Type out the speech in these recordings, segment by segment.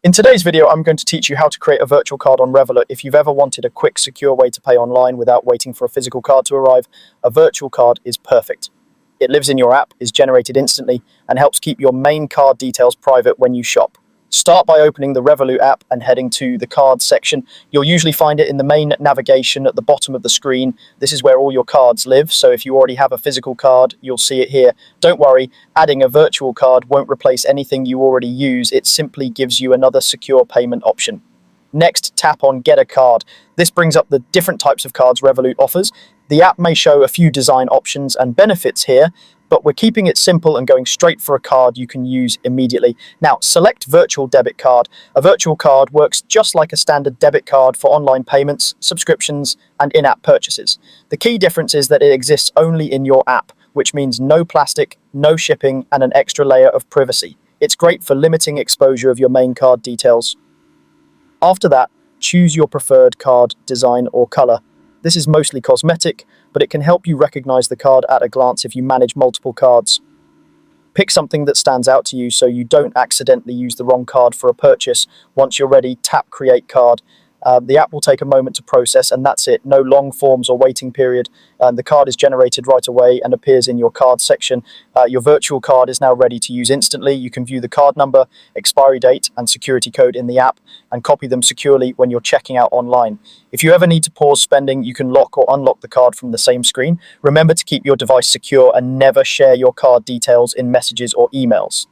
In today's video, I'm going to teach you how to create a virtual card on Revolut. If you've ever wanted a quick, secure way to pay online without waiting for a physical card to arrive, a virtual card is perfect. It lives in your app, is generated instantly, and helps keep your main card details private when you shop. Start by opening the Revolut app and heading to the cards section. You'll usually find it in the main navigation at the bottom of the screen. This is where all your cards live, so if you already have a physical card, you'll see it here. Don't worry, adding a virtual card won't replace anything you already use. It simply gives you another secure payment option. Next, tap on Get a Card. This brings up the different types of cards Revolut offers. The app may show a few design options and benefits here, but we're keeping it simple and going straight for a card you can use immediately. Now, select Virtual Debit Card. A virtual card works just like a standard debit card for online payments, subscriptions, and in-app purchases. The key difference is that it exists only in your app, which means no plastic, no shipping, and an extra layer of privacy. It's great for limiting exposure of your main card details. After that, choose your preferred card design or color. This is mostly cosmetic, but it can help you recognize the card at a glance if you manage multiple cards. Pick something that stands out to you so you don't accidentally use the wrong card for a purchase. Once you're ready, tap Create Card. The app will take a moment to process, and that's it. No long forms or waiting period. The card is generated right away and appears in your card section. Your virtual card is now ready to use instantly. You can view the card number, expiry date, and security code in the app and copy them securely when you're checking out online. If you ever need to pause spending, you can lock or unlock the card from the same screen. Remember to keep your device secure and never share your card details in messages or emails.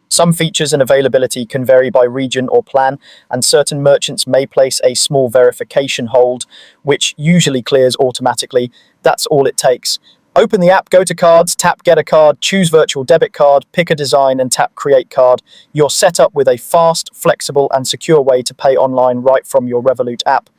Some features and availability can vary by region or plan, and certain merchants may place a small verification hold, which usually clears automatically. That's all it takes. Open the app, go to Cards, tap Get a Card, choose Virtual Debit Card, pick a design, and tap Create Card. You're set up with a fast, flexible, and secure way to pay online right from your Revolut app.